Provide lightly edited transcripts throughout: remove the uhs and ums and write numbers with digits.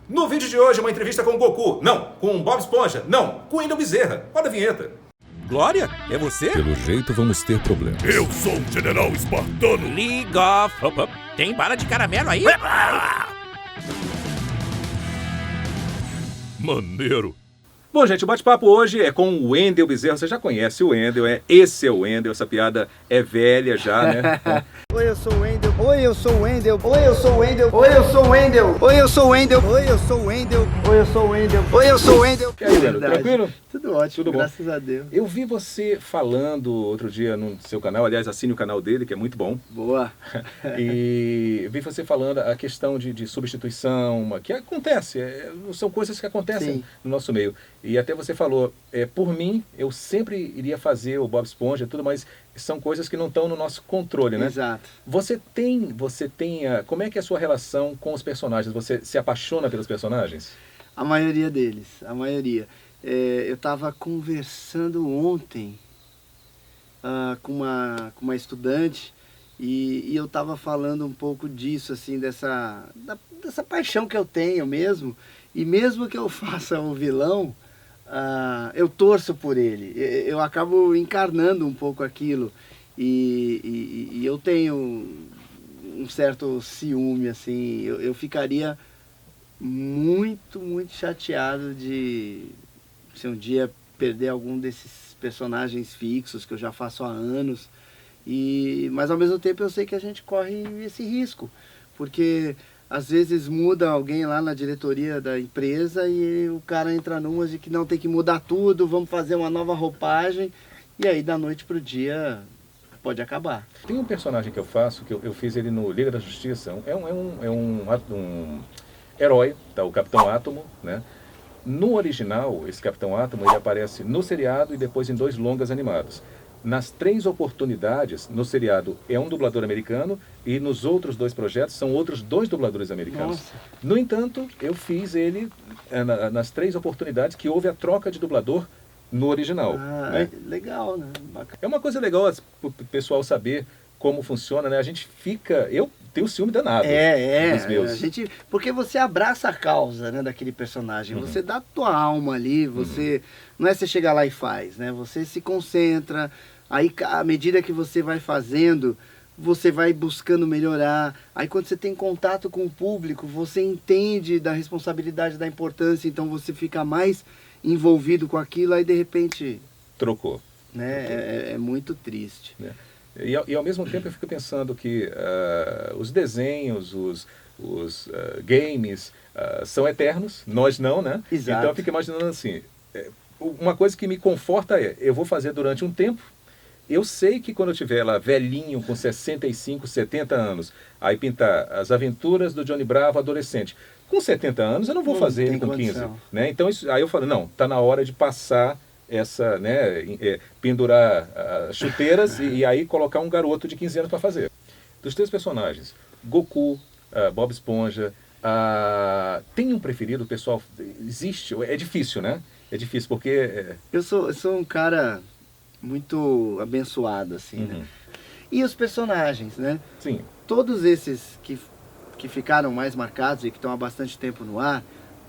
No vídeo de hoje, uma entrevista com o Goku. Não, com o Bob Esponja. Não, com o Wendel Bezerra. Roda a vinheta. Glória, é você? Pelo jeito vamos ter problemas. Eu sou o General Espartano. League of... Tem bala de caramelo aí? Maneiro. Bom, gente, o bate-papo hoje é com o Wendel Bezerra. Você já conhece o Wendel, esse é o Wendel. Essa piada é velha já, né? Oi, eu sou o Wendel. Oi, eu sou o Wendel. Oi, eu sou o Wendel. Oi, eu sou o Wendel. Oi, eu sou o Wendel. Oi, eu sou o Wendel. Oi, eu sou o Wendel. Oi, eu sou o Wendel. E aí, Wendel, tranquilo? Tudo ótimo, Tudo bom? graças a Deus. Eu vi você falando outro dia no seu canal, aliás, assine o canal dele, que é muito bom. Boa. E vi você falando a questão de substituição, que acontece, são coisas que acontecem Sim. no nosso meio. E até você falou, por mim, eu sempre iria fazer o Bob Esponja e tudo, mas são coisas que não estão no nosso controle, né? Exato. Você tem como é que é a sua relação com os personagens? Você se apaixona pelos personagens? A maioria deles, a maioria. Eu estava conversando ontem com uma estudante e eu estava falando um pouco disso, assim, dessa paixão que eu tenho mesmo. E mesmo que eu faça o vilão, eu torço por ele. Eu acabo encarnando um pouco aquilo. E eu tenho um certo ciúme, assim. Eu ficaria muito, muito chateado de se um dia perder algum desses personagens fixos que eu já faço há anos. Mas ao mesmo tempo eu sei que a gente corre esse risco, porque às vezes muda alguém lá na diretoria da empresa e o cara entra numas de que não, tem que mudar tudo, vamos fazer uma nova roupagem, e aí da noite pro dia pode acabar. Tem um personagem que eu faço, que eu fiz ele no Liga da Justiça, é um herói, tá? O Capitão Átomo, né? No original, esse Capitão Átomo, ele aparece no seriado e depois em 2 longas animados. Nas 3 oportunidades, no seriado é um dublador americano e nos outros 2 projetos são outros 2 dubladores americanos. Nossa. No entanto, eu fiz ele nas 3 oportunidades que houve a troca de dublador no original. Né? Legal, né? Bacana. É uma coisa legal para o pessoal saber como funciona, né? A gente fica... Eu tenho ciúme danado dos meus. Porque você abraça a causa, né, daquele personagem. Você dá a tua alma ali, você... Não é você chegar lá e faz, né? Você se concentra, aí à medida que você vai fazendo, você vai buscando melhorar. Aí quando você tem contato com o público, você entende da responsabilidade, da importância, então você fica mais envolvido com aquilo, aí de repente... Trocou. Né? É muito triste. Né? E ao mesmo tempo eu fico pensando que os desenhos, os games são eternos, nós não, né? Exato. Então eu fico imaginando assim, uma coisa que me conforta eu vou fazer durante um tempo, eu sei que quando eu estiver lá velhinho, com 65, 70 anos, aí pintar as aventuras do Johnny Bravo adolescente, com 70 anos eu não vou fazer ele com 15. Né? Então aí eu falo, não, está na hora de passar essa, né, pendurar chuteiras e aí colocar um garoto de 15 anos para fazer. Dos 3 personagens, Goku, Bob Esponja, tem um preferido, pessoal? Existe? É difícil, né? É difícil porque... Eu sou um cara muito abençoado, assim, né? E os personagens, né? Sim. Todos esses que ficaram mais marcados e que estão há bastante tempo no ar,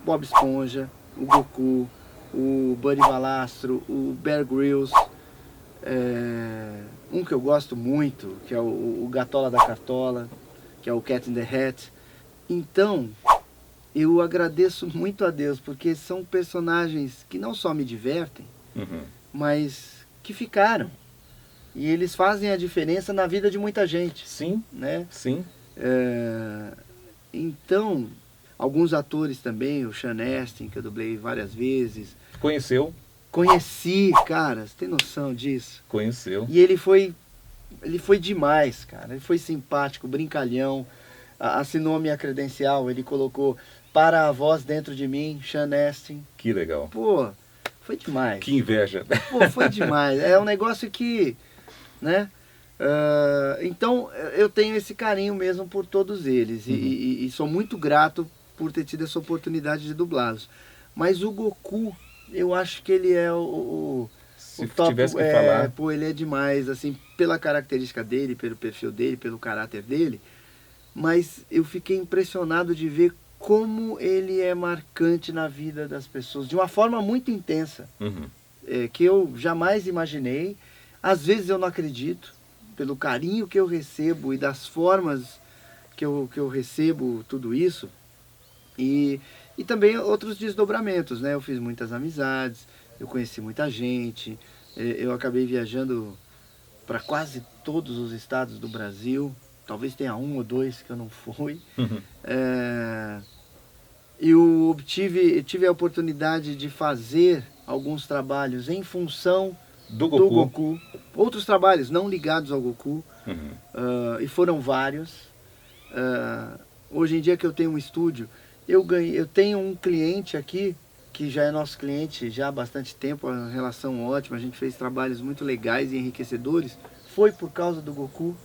Bob Esponja, o Goku, o Buddy Valastro, o Bear Grylls, um que eu gosto muito, que é o Gatola da Cartola, que é o Cat in the Hat. Então, eu agradeço muito a Deus, porque são personagens que não só me divertem, mas que ficaram. E eles fazem a diferença na vida de muita gente. Sim, né? Sim. Então, alguns atores também, o Sean Astin, que eu dublei várias vezes. Conheceu? Conheci, cara, você tem noção disso? Conheceu. E ele foi demais, cara. Ele foi simpático, brincalhão. Assinou a minha credencial, ele colocou para a voz dentro de mim, Sean Astin. Que legal. Pô, foi demais. Que inveja. Pô, foi demais. É um negócio que, né? Então, eu tenho esse carinho mesmo por todos eles. E sou muito grato por ter tido essa oportunidade de dublá-los. Mas o Goku, eu acho que ele é Se o top, tivesse que falar... Pô, ele é demais, assim, pela característica dele, pelo perfil dele, pelo caráter dele. Mas eu fiquei impressionado de ver como ele é marcante na vida das pessoas, de uma forma muito intensa, que eu jamais imaginei. Às vezes eu não acredito, pelo carinho que eu recebo e das formas que eu recebo tudo isso. E também outros desdobramentos, né? Eu fiz muitas amizades, eu conheci muita gente, eu acabei viajando para quase todos os estados do Brasil, talvez tenha 1 ou 2 que eu não fui. E eu tive a oportunidade de fazer alguns trabalhos em função do Goku. Outros trabalhos não ligados ao Goku, e foram vários. Hoje em dia que eu tenho um estúdio, eu tenho um cliente aqui, que já é nosso cliente já há bastante tempo, uma relação ótima, a gente fez trabalhos muito legais e enriquecedores. Foi por causa do Goku,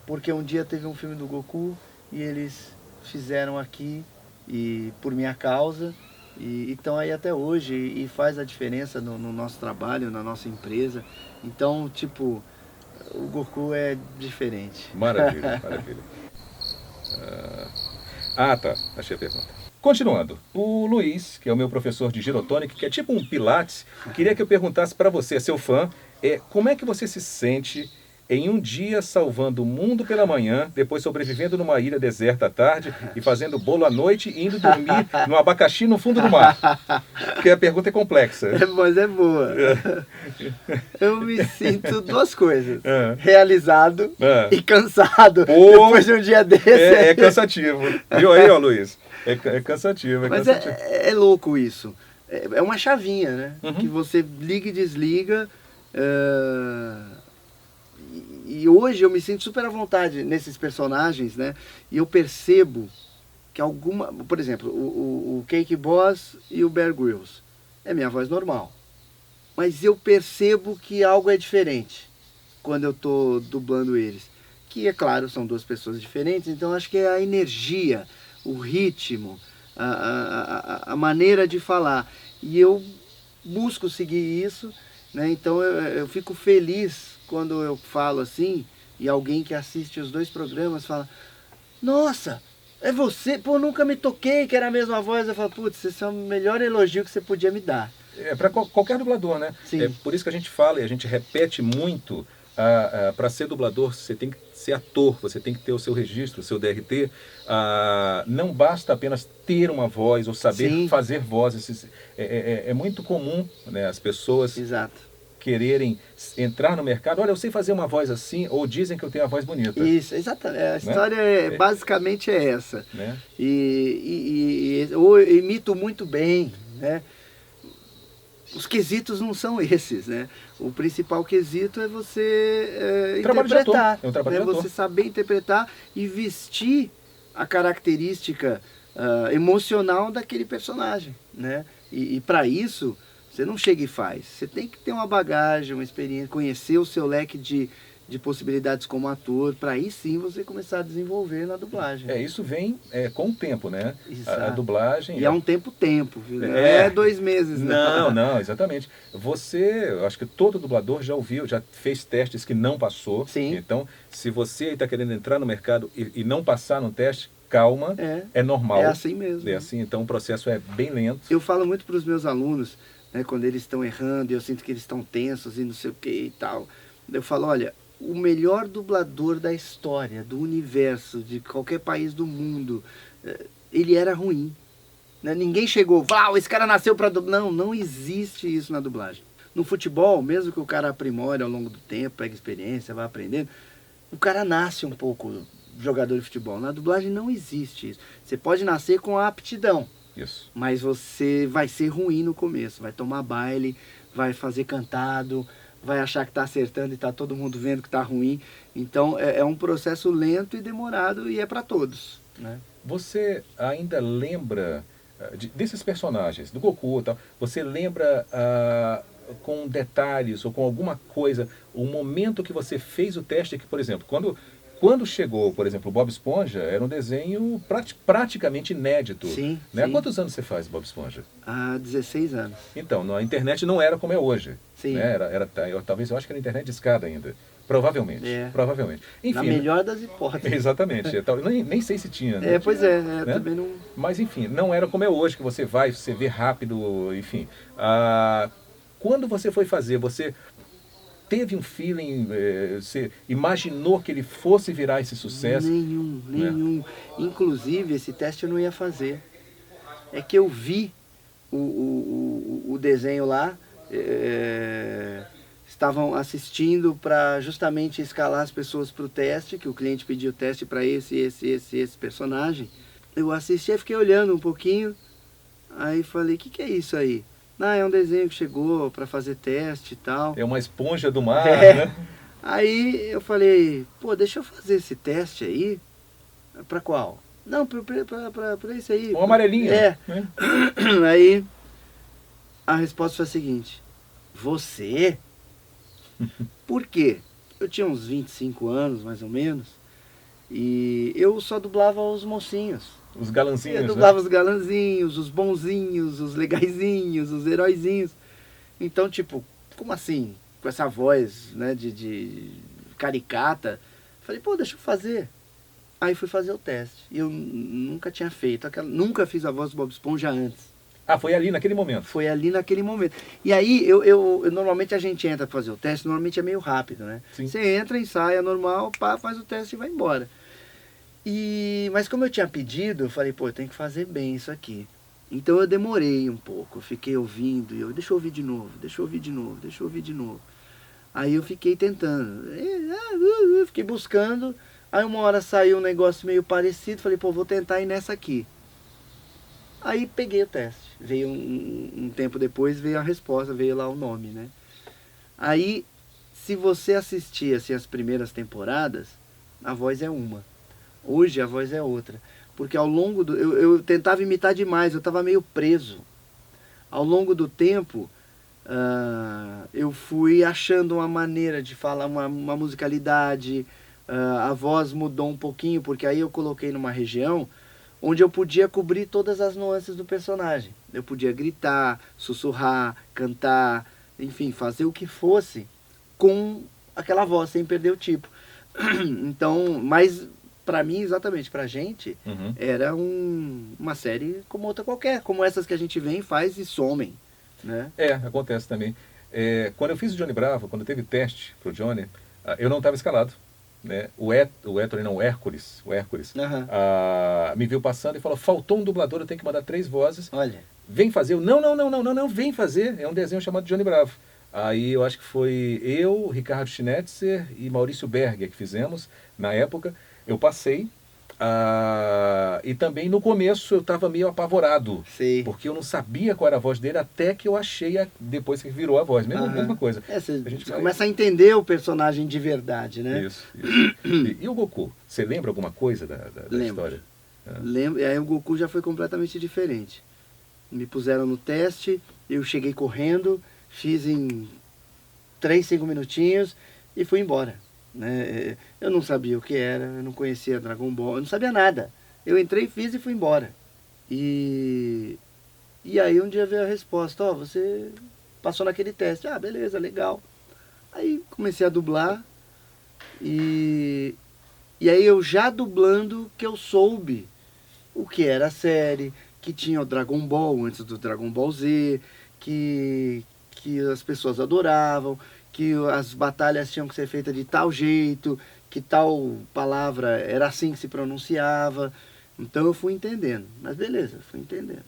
porque um dia teve um filme do Goku e eles fizeram aqui e por minha causa, e estão aí até hoje e faz a diferença no nosso trabalho, na nossa empresa. Então, tipo, o Goku é diferente. Maravilha, maravilha. Tá, achei a pergunta. Continuando, o Luiz, que é o meu professor de girotônica, que é tipo um pilates, queria que eu perguntasse para você, seu fã, como é que você se sente em um dia salvando o mundo pela manhã, depois sobrevivendo numa ilha deserta à tarde e fazendo bolo à noite e indo dormir num abacaxi no fundo do mar? Porque a pergunta é complexa. Mas é boa. Eu me sinto 2 coisas. Realizado e cansado. Depois de um dia desse. É cansativo. Viu aí, ó, Luiz? É cansativo. Mas cansativo. É louco isso. É uma chavinha, né? Que você liga e desliga. E hoje eu me sinto super à vontade nesses personagens, né? E eu percebo que por exemplo, o Cake Boss e o Bear Grylls é minha voz normal. Mas eu percebo que algo é diferente quando eu estou dublando eles. Que, é claro, são 2 pessoas diferentes, então acho que é a energia, o ritmo, a maneira de falar. E eu busco seguir isso, né? Então eu fico feliz quando eu falo assim, e alguém que assiste os 2 programas fala: nossa, é você? Pô, nunca me toquei que era a mesma voz. Eu falo: putz, esse é o melhor elogio que você podia me dar. Para qualquer dublador, né? Sim. É por isso que a gente fala e a gente repete muito, para ser dublador você tem que ser ator, você tem que ter o seu registro, o seu DRT. Não basta apenas ter uma voz ou saber fazer vozes. É muito comum, né, as pessoas quererem entrar no mercado. Olha, eu sei fazer uma voz assim, ou dizem que eu tenho a voz bonita. Isso, exatamente. A história basicamente é essa. Né? Eu imito muito bem, né? Os quesitos não são esses, né? O principal quesito é você interpretar. É um trabalho de ator. Você saber interpretar e vestir a característica emocional daquele personagem, né? E para isso, você não chega e faz. Você tem que ter uma bagagem, uma experiência, conhecer o seu leque de possibilidades como ator, para aí sim você começar a desenvolver na dublagem. Isso vem com o tempo, né? Exato. A dublagem... E é um tempo, viu? Não é 2 meses. Não, exatamente. Eu acho que todo dublador já ouviu, já fez testes que não passou. Sim. Então, se você está querendo entrar no mercado e não passar no teste, calma, é normal. É assim mesmo. É assim, então o processo é bem lento. Eu falo muito para os meus alunos, né, quando eles estão errando, eu sinto que eles estão tensos e não sei o que e tal. Eu falo: olha, o melhor dublador da história, do universo, de qualquer país do mundo, ele era ruim. Né? Ninguém chegou, esse cara nasceu para dublar. Não existe isso na dublagem. No futebol, mesmo que o cara aprimore ao longo do tempo, pegue experiência, vá aprendendo, o cara nasce um pouco jogador de futebol. Na dublagem não existe isso. Você pode nascer com a aptidão, mas você vai ser ruim no começo, vai tomar baile, vai fazer cantado, vai achar que está acertando e está todo mundo vendo que está ruim. Então é um processo lento e demorado e é para todos. Né? Você ainda lembra desses personagens, do Goku e tal, você lembra com detalhes ou com alguma coisa, o momento que você fez o teste, que, por exemplo, quando chegou, por exemplo, o Bob Esponja, era um desenho praticamente inédito. Sim, né? sim. Há quantos anos você faz Bob Esponja? Há 16 anos. Então, a internet não era como é hoje. Sim. Né? Talvez eu acho que era internet de escada ainda. Provavelmente, É. provavelmente. Enfim, Na melhor das hipóteses. exatamente. Nem sei se tinha. Né? Pois é, Né? também não... Mas enfim, não era como é hoje, que você vai, você vê rápido, enfim. Quando você foi fazer, você teve um feeling, você imaginou que ele fosse virar esse sucesso? Nenhum. Inclusive, esse teste eu não ia fazer. É que eu vi o desenho lá, estavam assistindo para justamente escalar as pessoas para o teste, que o cliente pediu o teste para esse personagem. Eu assisti e fiquei olhando um pouquinho, aí falei, o que é isso aí? É um desenho que chegou para fazer teste e tal. É uma esponja do mar, né? Aí eu falei, pô, deixa eu fazer esse teste aí. Para qual? Não, para esse aí. Um amarelinho. É. Né? Aí a resposta foi a seguinte, você? Por quê? Eu tinha uns 25 anos, mais ou menos, e eu só dublava os mocinhos. Os galanzinhos, Eu dublava os galanzinhos, os bonzinhos, os legaizinhos, os heróizinhos. Então, tipo, como assim? Com essa voz, né, de caricata. Falei, pô, deixa eu fazer. Aí fui fazer o teste. E eu nunca tinha feito, nunca fiz a voz do Bob Esponja antes. Foi ali naquele momento? Foi ali naquele momento. E aí, normalmente a gente entra para fazer o teste, normalmente é meio rápido, né? Sim. Você entra, ensaia normal, faz o teste e vai embora. Mas como eu tinha pedido, eu falei, pô, eu tenho que fazer bem isso aqui. Então eu demorei um pouco, eu fiquei ouvindo, deixa eu ouvir de novo, deixa eu ouvir de novo, deixa eu ouvir de novo. Aí eu fiquei tentando, fiquei buscando, aí uma hora saiu um negócio meio parecido, falei, pô, vou tentar ir nessa aqui. Aí peguei o teste, veio um tempo depois, veio a resposta, veio lá o nome, né? Aí, se você assistir assim, as primeiras temporadas, a voz é uma. Hoje a voz é outra. Porque ao longo do... Eu tentava imitar demais, eu estava meio preso. Ao longo do tempo, eu fui achando uma maneira de falar, uma musicalidade, a voz mudou um pouquinho, porque aí eu coloquei numa região onde eu podia cobrir todas as nuances do personagem. Eu podia gritar, sussurrar, cantar, enfim, fazer o que fosse com aquela voz, sem perder o tipo. Então, mas para mim, exatamente, pra gente, era uma série como outra qualquer, como essas que a gente vem, faz e somem, né? Acontece também. Quando eu fiz o Johnny Bravo, quando teve teste pro Johnny, eu não estava escalado. Né? O Hércules, me viu passando e falou, faltou um dublador, eu tenho que mandar 3 vozes. Olha. Vem fazer. Não, vem fazer. É um desenho chamado Johnny Bravo. Aí eu acho que foi eu, Ricardo Schnetzer e Maurício Berger que fizemos na época. Eu passei. E também no começo eu estava meio apavorado. Sim. Porque eu não sabia qual era a voz dele, até que eu achei depois que virou a voz. Mesma coisa. Você começa a entender o personagem de verdade, né? Isso. E o Goku? Você lembra alguma coisa da história? Lembro. Aí o Goku já foi completamente diferente. Me puseram no teste, eu cheguei correndo, fiz em 3, 5 minutinhos e fui embora. Né? Eu não sabia o que era, eu não conhecia Dragon Ball, eu não sabia nada. Eu entrei, fiz e fui embora. E aí um dia veio a resposta, você passou naquele teste. Beleza, legal. Aí comecei a dublar e aí eu já dublando que eu soube o que era a série, que tinha o Dragon Ball antes do Dragon Ball Z, que as pessoas adoravam, que as batalhas tinham que ser feitas de tal jeito, que tal palavra era assim que se pronunciava. Então eu fui entendendo. Mas beleza, fui entendendo.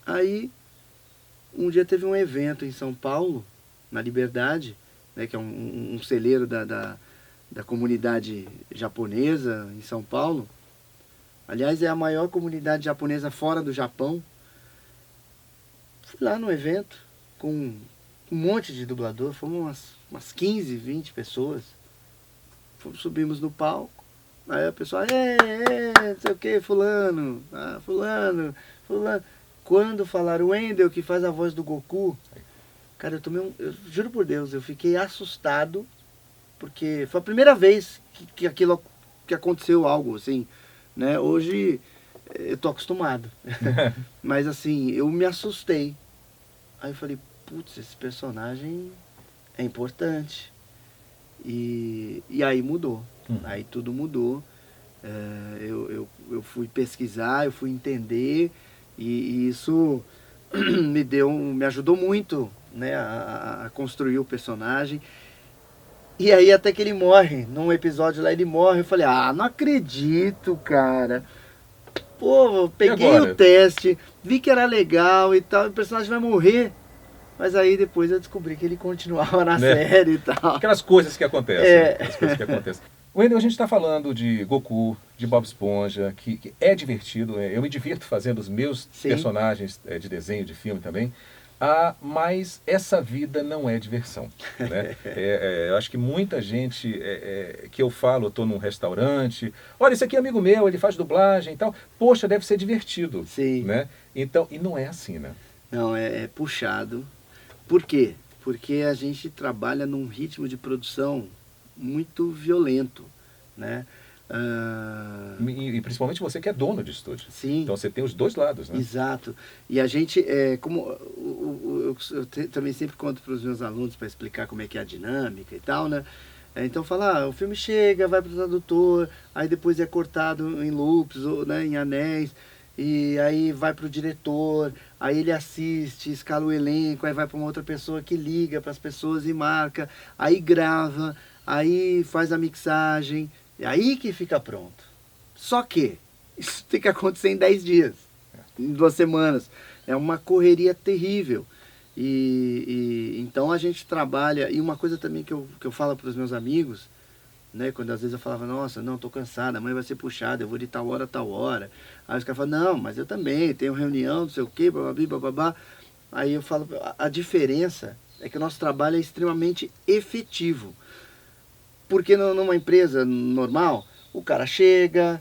Aí, um dia teve um evento em São Paulo, na Liberdade, né, que é um celeiro da comunidade japonesa em São Paulo. Aliás, é a maior comunidade japonesa fora do Japão. Fui lá no evento com um monte de dublador, fomos umas 15, 20 pessoas. Subimos no palco, aí o pessoal, não sei o que, fulano. Quando falaram o Wendel, que faz a voz do Goku, cara, eu juro por Deus, eu fiquei assustado, porque foi a primeira vez que aconteceu algo assim, né? Hoje eu tô acostumado, mas assim, eu me assustei. Aí eu falei, putz, esse personagem é importante. E aí mudou. Aí tudo mudou. Eu fui pesquisar, eu fui entender, e isso me ajudou muito, né, a construir o personagem. E aí até que ele morre, num episódio lá ele morre, eu falei, não acredito, cara. Pô, peguei o teste, vi que era legal e tal, o personagem vai morrer. Mas aí depois eu descobri que ele continuava na série e tal. Aquelas coisas que acontecem. Aquelas coisas que acontecem. Wendel, a gente está falando de Goku, de Bob Esponja, que é divertido. Eu me divirto fazendo os meus personagens de desenho, de filme também. Mas essa vida não é diversão. Né? Eu acho que muita gente que eu falo, eu estou num restaurante, olha, esse aqui é amigo meu, ele faz dublagem e tal. Poxa, deve ser divertido. Sim. Né? Então, e não é assim, né? Não, é puxado. Por quê? Porque a gente trabalha num ritmo de produção muito violento, né? E principalmente você que é dono de estúdio. Sim. Então você tem os dois lados, né? Exato. E a gente, eu também sempre conto para os meus alunos para explicar como é que é a dinâmica e tal, né? Então fala, o filme chega, vai para o tradutor, aí depois é cortado em loops, ou, né, em anéis, e aí vai para o diretor, aí ele assiste, escala o elenco, aí vai para uma outra pessoa que liga para as pessoas e marca, aí grava, aí faz a mixagem, é aí que fica pronto. Só que isso tem que acontecer em 10 dias, em 2 semanas. É uma correria terrível. Então a gente trabalha, e uma coisa também que eu falo para os meus amigos, né, quando às vezes eu falava, nossa, não, estou cansada, amanhã vai ser puxada, eu vou de tal hora a tal hora. Aí os caras falam, não, mas eu também, tenho reunião, não sei o quê, bababá. Aí eu falo, a diferença é que o nosso trabalho é extremamente efetivo. Porque numa empresa normal, o cara chega,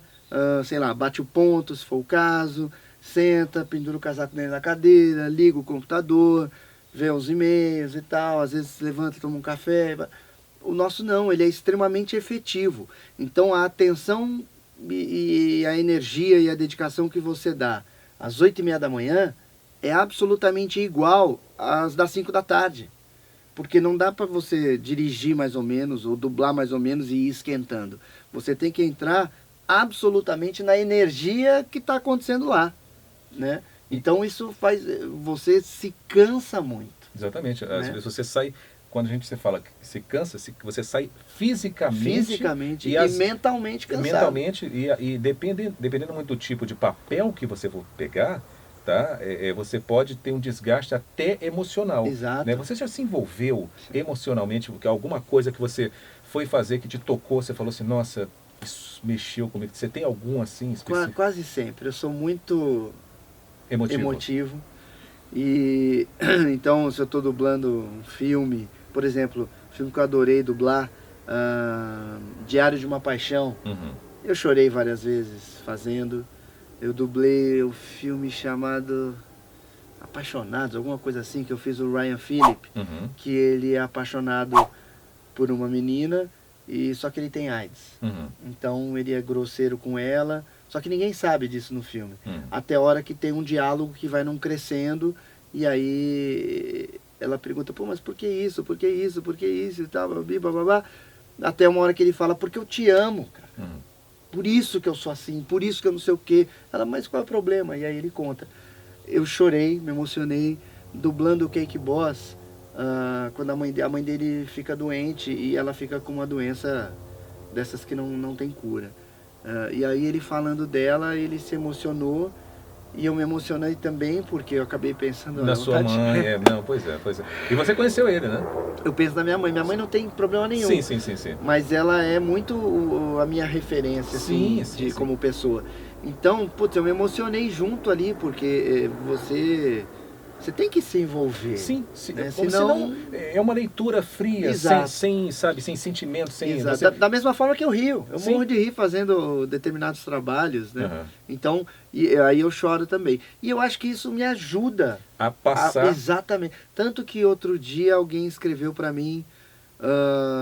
sei lá, bate o ponto, se for o caso, senta, pendura o casaco dele na cadeira, liga o computador, vê os e-mails e tal, às vezes levanta, toma um café. O nosso não, ele é extremamente efetivo. Então a atenção e a energia e a dedicação que você dá às 8h30 da manhã é absolutamente igual às das 5 da tarde. Porque não dá para você dirigir mais ou menos, ou dublar mais ou menos e ir esquentando. Você tem que entrar absolutamente na energia que está acontecendo lá, né? Então isso faz, você se cansa muito. Exatamente. Às vezes você sai, quando você fala que se cansa, você sai fisicamente e mentalmente cansado. Mentalmente, e dependendo muito do tipo de papel que você for pegar, tá? Você pode ter um desgaste até emocional. Exato. Né? Você já se envolveu emocionalmente, porque alguma coisa que você foi fazer que te tocou, você falou assim, nossa, isso mexeu comigo. Você tem algum assim específico? Quase sempre. Eu sou muito emotivo. E então, se eu estou dublando um filme, por exemplo, um filme que eu adorei dublar, Diário de uma Paixão, eu chorei várias vezes fazendo. Eu dublei o filme chamado Apaixonados, alguma coisa assim, que eu fiz o Ryan Phillip, que ele é apaixonado por uma menina, só que ele tem AIDS. Então ele é grosseiro com ela, só que ninguém sabe disso no filme. Até a hora que tem um diálogo que vai não crescendo, e aí ela pergunta, pô, mas por que isso? Por que isso? Por que isso? E tal, blá. Até uma hora que ele fala, porque eu te amo, cara. Por isso que eu sou assim, por isso que eu não sei o quê. Ela, mas qual é o problema? E aí ele conta. Eu chorei, me emocionei, dublando o Cake Boss, quando a mãe dele fica doente e ela fica com uma doença dessas que não tem cura. E aí ele falando dela, ele se emocionou, e eu me emocionei também, porque eu acabei pensando... Na sua mãe, não, pois é. E você conheceu ele, né? Eu penso na minha mãe não tem problema nenhum. Sim. Mas ela é muito a minha referência, assim, sim. como pessoa. Então, putz, eu me emocionei junto ali, porque você tem que se envolver. Sim. Né? Senão é uma leitura fria, sem sentimento, sem... Exato. Você... Da mesma forma que eu rio. Eu morro de rir fazendo determinados trabalhos, né? Então, aí eu choro também. E eu acho que isso me ajuda a passar... Exatamente. Tanto que outro dia alguém escreveu para mim,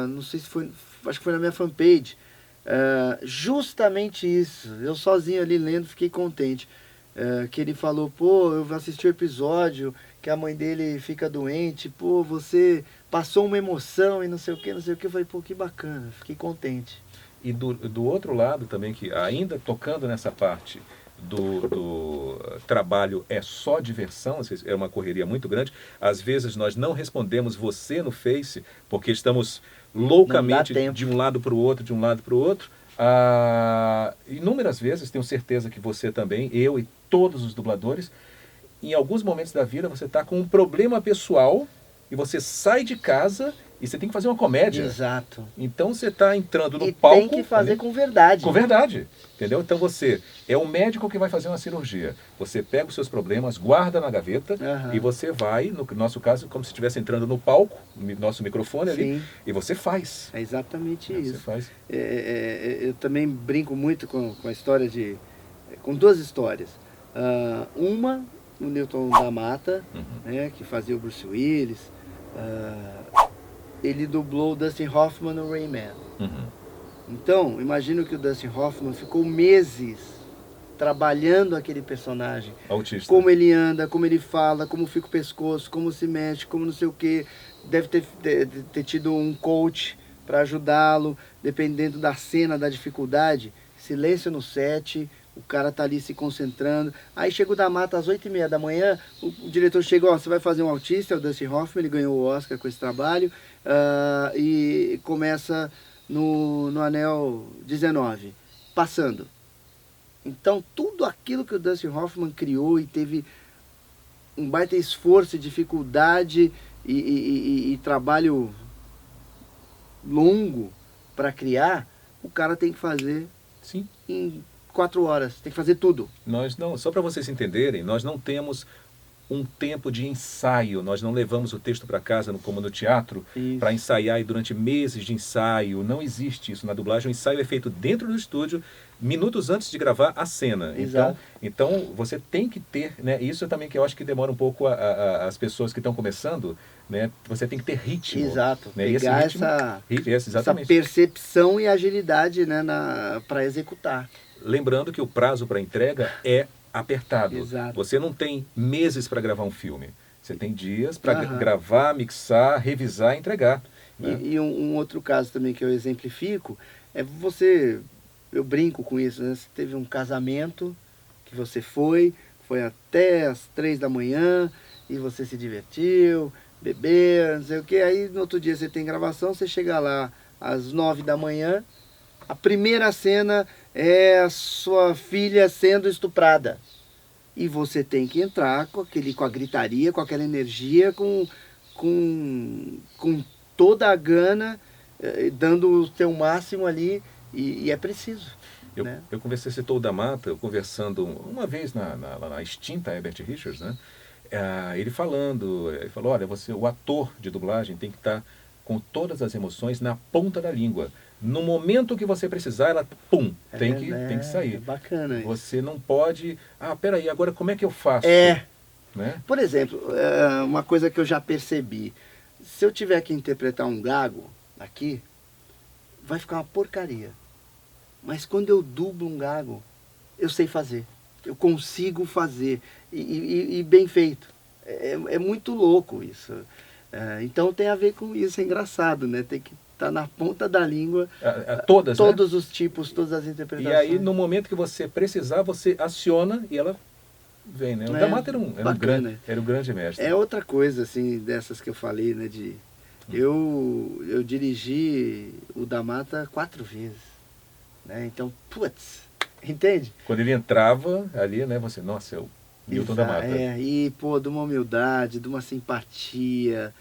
não sei se foi, acho que foi na minha fanpage, justamente isso. Eu sozinho ali lendo, fiquei contente. que ele falou, pô, eu assisti o episódio que a mãe dele fica doente, pô, você passou uma emoção e não sei o que, eu falei, pô, que bacana, fiquei contente. E do outro lado também, que ainda tocando nessa parte do trabalho é só diversão, é uma correria muito grande, às vezes nós não respondemos você no Face, porque estamos loucamente de um lado para o outro, inúmeras vezes, tenho certeza que você também, eu e todos os dubladores, em alguns momentos da vida você está com um problema pessoal e você sai de casa e você tem que fazer uma comédia. Exato. Então você está entrando no e palco... tem que fazer com verdade. Com verdade, entendeu? Então você é o médico que vai fazer uma cirurgia. Você pega os seus problemas, guarda na gaveta e você vai, no nosso caso, como se estivesse entrando no palco, nosso microfone ali, e você faz. É exatamente isso. Você faz. Eu também brinco muito com a história com duas histórias. Uma, o Newton da Mata, né, que fazia o Bruce Willis. Ele dublou o Dustin Hoffman no Rayman. Então, imagino que o Dustin Hoffman ficou meses trabalhando aquele personagem. Autista. Como ele anda, como ele fala, como fica o pescoço, como se mexe, como não sei o quê. Deve ter tido um coach para ajudá-lo, dependendo da cena, da dificuldade. Silêncio no set, o cara tá ali se concentrando. Aí chega o da Mata às 8h30 da manhã, o diretor chega, ó, você vai fazer um autista, é o Dustin Hoffman, ele ganhou o Oscar com esse trabalho, e começa no anel 19, passando. Então, tudo aquilo que o Dustin Hoffman criou e teve um baita esforço, dificuldade e trabalho longo para criar, o cara tem que fazer em 4 horas, tem que fazer tudo. Nós não, só para vocês entenderem, nós não temos um tempo de ensaio, nós não levamos o texto para casa como no teatro para ensaiar e durante meses de ensaio, não existe isso. Na dublagem o ensaio é feito dentro do estúdio, minutos antes de gravar a cena. Então você tem que ter, né, isso também que eu acho que demora um pouco as pessoas que estão começando, né, você tem que ter ritmo. Exato, né, pegar essa percepção e agilidade, né, para executar. Lembrando que o prazo para entrega é apertado. Exato. Você não tem meses para gravar um filme. Você tem dias para gravar, mixar, revisar e entregar. Né? E um outro caso também que eu exemplifico é eu brinco com isso, né? Você teve um casamento que você foi até as 3 da manhã e você se divertiu, bebeu, não sei o que. Aí no outro dia você tem gravação, você chega lá às 9 da manhã, a primeira cena é a sua filha sendo estuprada. E você tem que entrar com a gritaria, com aquela energia, com toda a gana, dando o seu máximo ali, e é preciso. Eu conversei, citou o da Mata, eu conversando uma vez na extinta Herbert Richards, né? Ele falou, olha, o ator de dublagem tem que estar com todas as emoções na ponta da língua. No momento que você precisar, ela, tem que sair. É bacana isso. Você não pode... peraí, agora como é que eu faço? Né? Por exemplo, uma coisa que eu já percebi. Se eu tiver que interpretar um gago aqui, vai ficar uma porcaria. Mas quando eu dublo um gago, eu sei fazer. Eu consigo fazer. E bem feito. É muito louco isso. Então tem a ver com isso. É engraçado, né? Tem que estar na ponta da língua. Todos os tipos, todas as interpretações. E aí, no momento que você precisar, você aciona e ela vem, né? O da Mata era um grande mestre. É outra coisa, assim, dessas que eu falei, né? Eu dirigi o da Mata 4 vezes. Né? Então, entende? Quando ele entrava ali, né? Você, nossa, é o Newton da Mata. E, de uma humildade, de uma simpatia.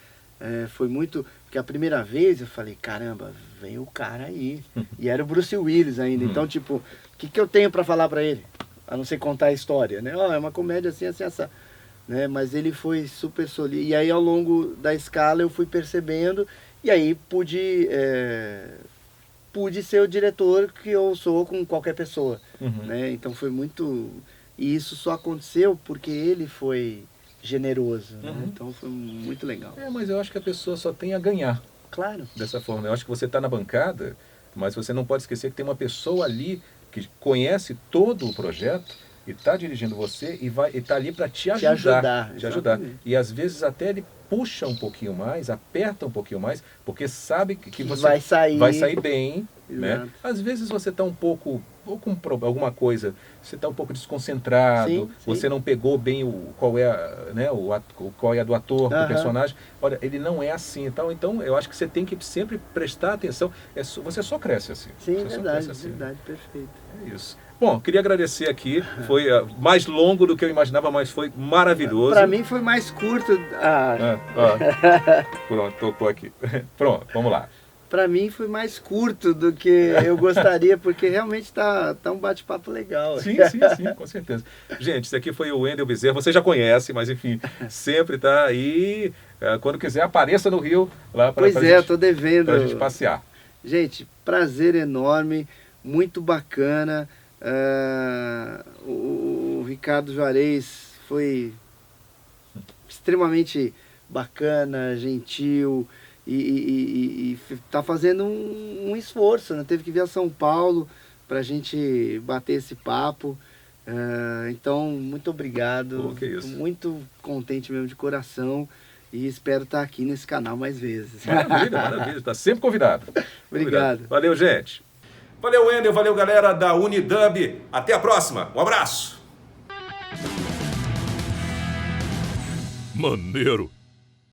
Foi muito... Porque a primeira vez eu falei, caramba, vem o cara aí. E era o Bruce Willis ainda. Então, tipo, o que eu tenho para falar para ele? A não ser contar a história, né? É uma comédia assim, essa. Né? Mas ele foi super solícito. E aí, ao longo da escala, eu fui percebendo. E aí, pude ser o diretor que eu sou com qualquer pessoa. Né? Então, foi muito... E isso só aconteceu porque ele foi generoso. Né? Então, foi muito legal. Mas eu acho que a pessoa só tem a ganhar. Claro. Dessa forma. Eu acho que você está na bancada, mas você não pode esquecer que tem uma pessoa ali que conhece todo o projeto, e está dirigindo você e está ali para te ajudar. Te ajudar. Exatamente. E às vezes até ele puxa um pouquinho mais, aperta um pouquinho mais, porque sabe que você vai sair bem. Né? Exato. Às vezes você está um pouco, ou com alguma coisa, você está um pouco desconcentrado, Sim. você não pegou bem qual é a do ator, do personagem. Olha, ele não é assim. Então eu acho que você tem que sempre prestar atenção. Você só cresce assim. Sim, você verdade, só cresce assim. verdade, perfeito. É isso. Bom, queria agradecer aqui. Foi mais longo do que eu imaginava, mas foi maravilhoso. Para mim foi mais curto. Pronto, tocou aqui. Pronto, vamos lá. Para mim foi mais curto do que eu gostaria, porque realmente tá um bate-papo legal. Sim, com certeza. Gente, esse aqui foi o Wendel Bezerra, você já conhece, mas enfim, sempre tá aí. Quando quiser, apareça no Rio, lá para eu tô devendo. Pra gente passear. Gente, prazer enorme, muito bacana. O Ricardo Juarez foi extremamente bacana, gentil, e tá fazendo um esforço, né? Teve que vir a São Paulo para a gente bater esse papo. Então, muito obrigado. Que isso. Tô muito contente mesmo de coração e espero estar aqui nesse canal mais vezes. Maravilha. Está sempre convidado. Obrigado. Valeu, gente. Valeu, Wendel. Valeu, galera da Unidub. Até a próxima. Um abraço. Maneiro.